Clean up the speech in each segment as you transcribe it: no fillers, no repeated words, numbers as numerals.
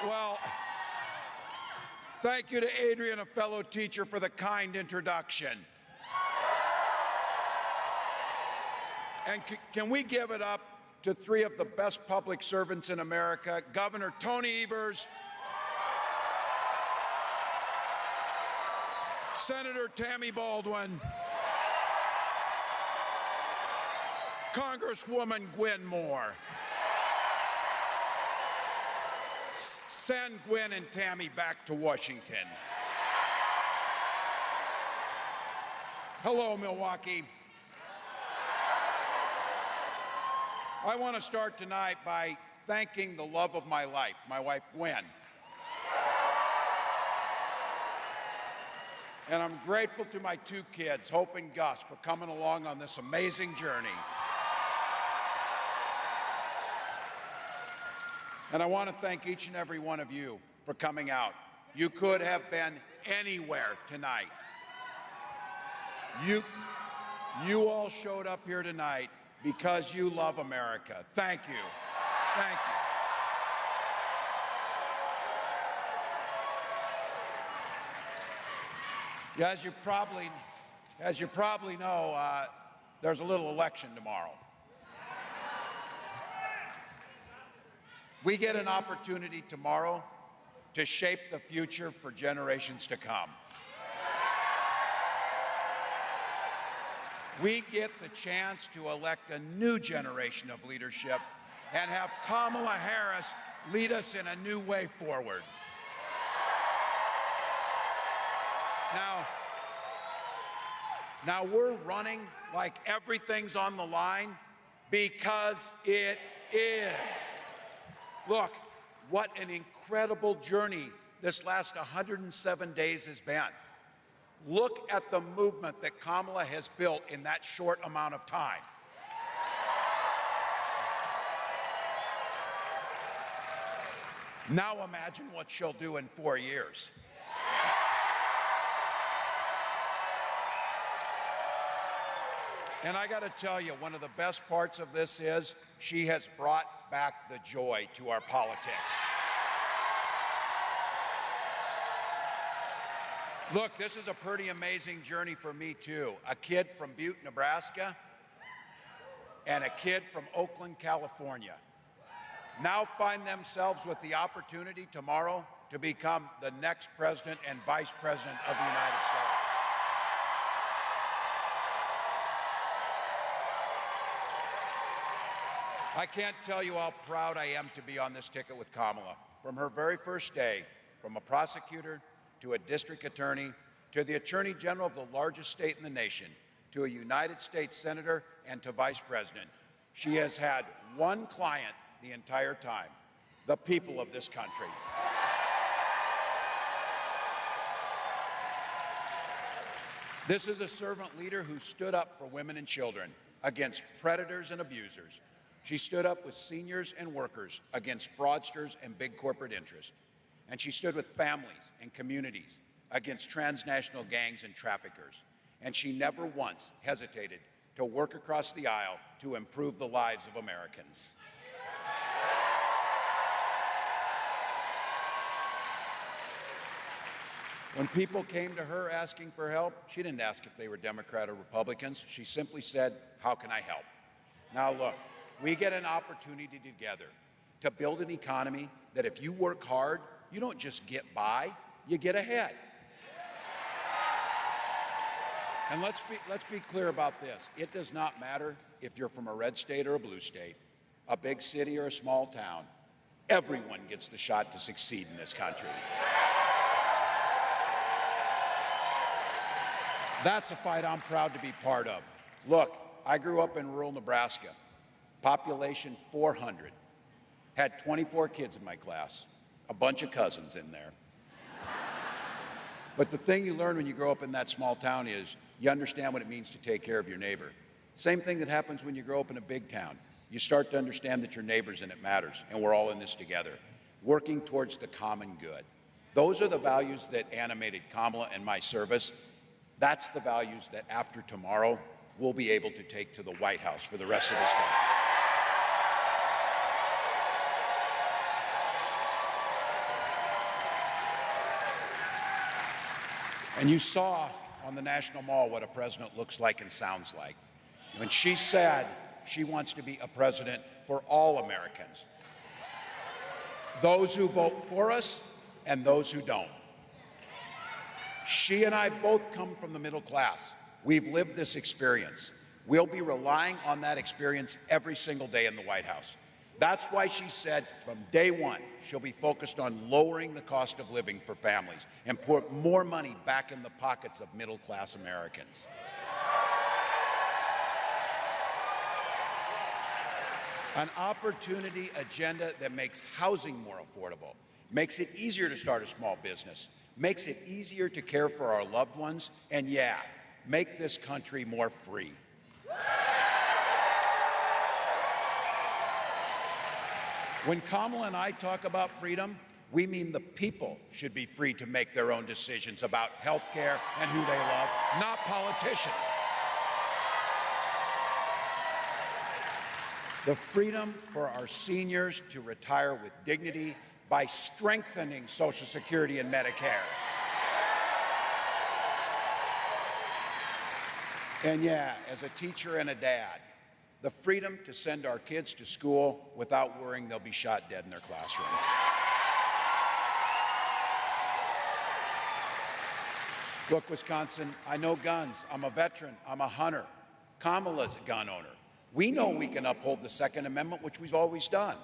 Well, thank you to Adrian, a fellow teacher, for the kind introduction. And can we give it up to three of the best public servants in America, Governor Tony Evers, Senator Tammy Baldwin, Congresswoman Gwen Moore. Send Gwen and Tammy back to Washington. Hello, Milwaukee. I want to start tonight by thanking the love of my life, my wife, Gwen. And I'm grateful to my two kids, Hope and Gus, for coming along on this amazing journey. And I want to thank each and every one of you for coming out. You could have been anywhere tonight. You all showed up here tonight because you love America. Thank you. Thank you. Yeah, as you probably know, there's a little election tomorrow. We get an opportunity tomorrow to shape the future for generations to come. We get the chance to elect a new generation of leadership and have Kamala Harris lead us in a new way forward. Now we're running like everything's on the line because it is. Look, what an incredible journey this last 107 days has been. Look at the movement that Kamala has built in that short amount of time. Now imagine what she'll do in 4 years. And I got to tell you, one of the best parts of this is she has brought back the joy to our politics. Look, this is a pretty amazing journey for me, too. A kid from Butte, Nebraska, and a kid from Oakland, California, now find themselves with the opportunity tomorrow to become the next president and vice president of the United States. I can't tell you how proud I am to be on this ticket with Kamala. From her very first day, from a prosecutor to a district attorney to the attorney general of the largest state in the nation, to a United States senator and to vice president, she has had one client the entire time: the people of this country. This is a servant leader who stood up for women and children against predators and abusers. She stood up with seniors and workers against fraudsters and big corporate interests. And she stood with families and communities against transnational gangs and traffickers. And she never once hesitated to work across the aisle to improve the lives of Americans. When people came to her asking for help, she didn't ask if they were Democrat or Republicans. She simply said, "How can I help?" Now look, we get an opportunity together to build an economy that if you work hard, you don't just get by, you get ahead. And let's be clear about this. It does not matter if you're from a red state or a blue state, a big city or a small town. Everyone gets the shot to succeed in this country. That's a fight I'm proud to be part of. Look, I grew up in rural Nebraska. Population 400. Had 24 kids in my class, a bunch of cousins in there. But the thing you learn when you grow up in that small town is you understand what it means to take care of your neighbor. Same thing that happens when you grow up in a big town. You start to understand that your neighbor's and it matters, and we're all in this together, working towards the common good. Those are the values that animated Kamala and my service. That's the values that after tomorrow, we'll be able to take to the White House for the rest of this country. And you saw on the National Mall what a president looks like and sounds like when she said she wants to be a president for all Americans, those who vote for us and those who don't. She and I both come from the middle class. We've lived this experience. We'll be relying on that experience every single day in the White House. That's why she said from day one, she'll be focused on lowering the cost of living for families and put more money back in the pockets of middle-class Americans. An opportunity agenda that makes housing more affordable, makes it easier to start a small business, makes it easier to care for our loved ones, and yeah, make this country more free. When Kamala and I talk about freedom, we mean the people should be free to make their own decisions about health care and who they love, not politicians. The freedom for our seniors to retire with dignity by strengthening Social Security and Medicare. And yeah, as a teacher and a dad, the freedom to send our kids to school without worrying they'll be shot dead in their classroom. Look, Wisconsin, I know guns. I'm a veteran. I'm a hunter. Kamala's a gun owner. We know we can uphold the Second Amendment, which we've always done,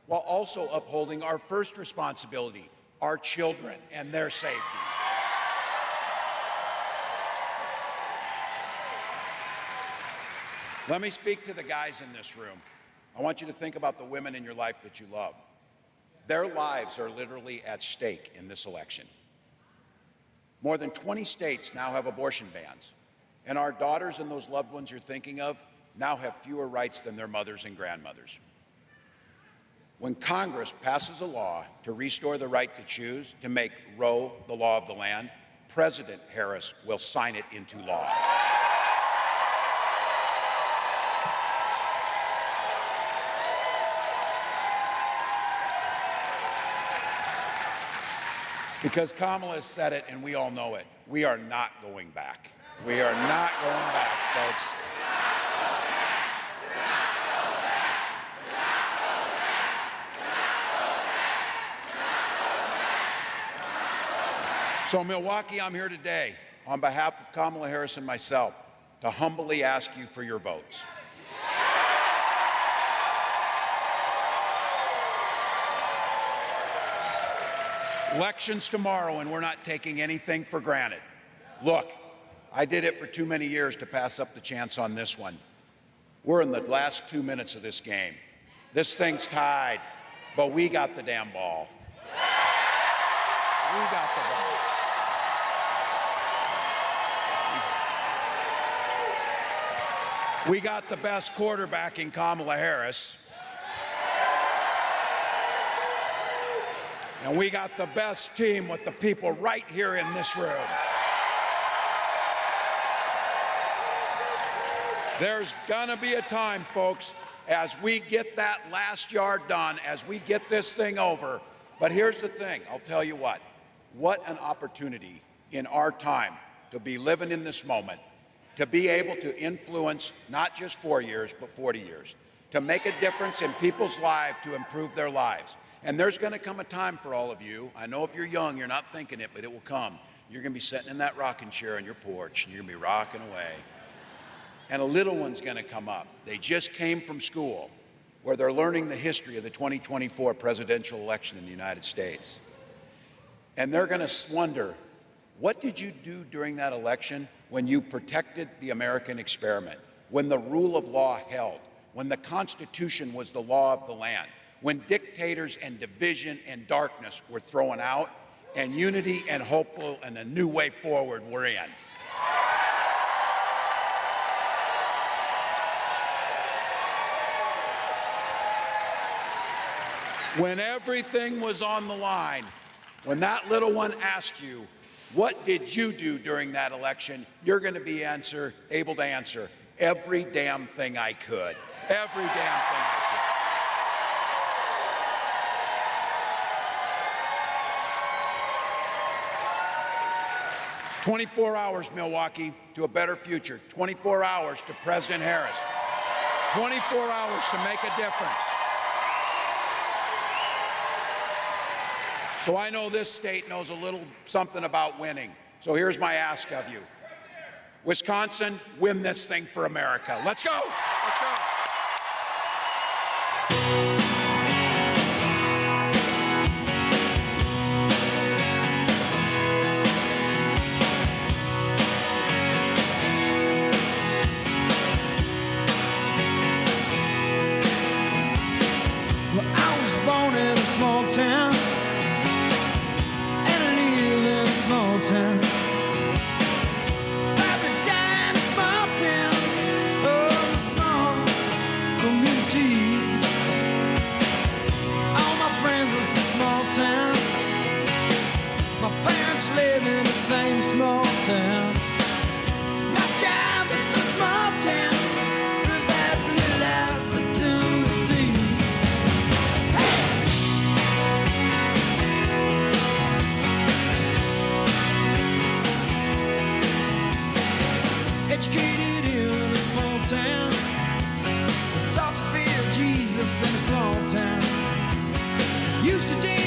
while also upholding our first responsibility, our children and their safety. Let me speak to the guys in this room. I want you to think about the women in your life that you love. Their lives are literally at stake in this election. More than 20 states now have abortion bans, and our daughters and those loved ones you're thinking of now have fewer rights than their mothers and grandmothers. When Congress passes a law to restore the right to choose, to make Roe the law of the land, President Harris will sign it into law. Because Kamala has said it, and we all know it. We are not going back. We are not going back, folks. So, Milwaukee, I'm here today on behalf of Kamala Harris and myself to humbly ask you for your votes. Elections tomorrow, and we're not taking anything for granted. Look, I did it for too many years to pass up the chance on this one. We're in the last 2 minutes of this game. This thing's tied, but we got the damn ball. We got the ball. We got the best quarterback in Kamala Harris. And we got the best team with the people right here in this room. There's gonna be a time, folks, as we get that last yard done, as we get this thing over. But here's the thing, I'll tell you what an opportunity in our time to be living in this moment, to be able to influence not just 4 years, but 40 years, to make a difference in people's lives, to improve their lives. And there's going to come a time for all of you. I know if you're young, you're not thinking it, but it will come. You're going to be sitting in that rocking chair on your porch, and you're going to be rocking away. And a little one's going to come up. They just came from school where they're learning the history of the 2024 presidential election in the United States. And they're going to wonder, what did you do during that election when you protected the American experiment, when the rule of law held, when the Constitution was the law of the land, when dictators and division and darkness were thrown out, and unity and hopeful and a new way forward were in. When everything was on the line, when that little one asked you, what did you do during that election? You're going to be able to answer, every damn thing I could. Every damn thing I could. 24 hours, Milwaukee, to a better future. 24 hours to President Harris. 24 hours to make a difference. So I know this state knows a little something about winning. So here's my ask of you. Wisconsin, win this thing for America. Let's go. Let's go. Well, I was born in a small town, and I live in a small town. Probably died in a small town, oh, small communities. All my friends are from small town. My parents live in the same small town. My job is a small town, provides little opportunity. Educated in a small town, taught to fear Jesus in a small town. Used to dance